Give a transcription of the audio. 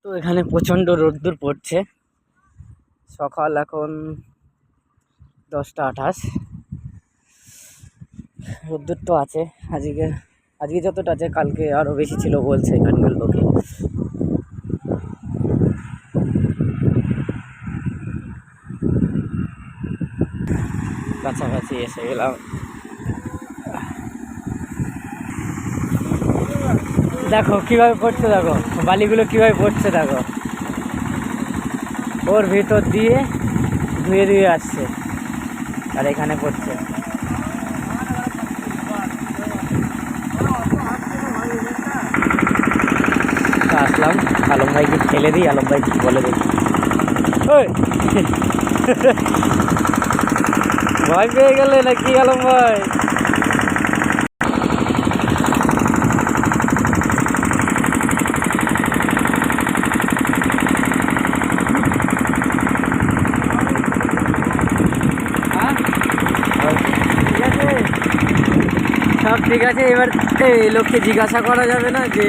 তো এখানে প্রচণ্ড রোদ্দুর পড়ছে। সকাল এখন 10টা 28। রোদ্দুর তো আছে আজকে। আজকে যতটা আছে কালকে আরও বেশি ছিল বলছে এখানকার লোকে। কাছাকাছি এসে গেলাম। দেখো কিভাবে পড়ছে, দেখো বালিগুলো কিভাবে পড়ছে, দেখো ওর ভিতর দিয়ে ধুয়ে ধুয়ে আসছে আর এখানে পড়ছে। আসলাম আলম ভাইকে ফেলে দিই, আলম ভাই কি বলে দেখি। ভয় পেয়ে গেলে নাকি আলম ভাই? সব ঠিক আছে। এবার এই লোককে জিজ্ঞাসা করা যাবে না যে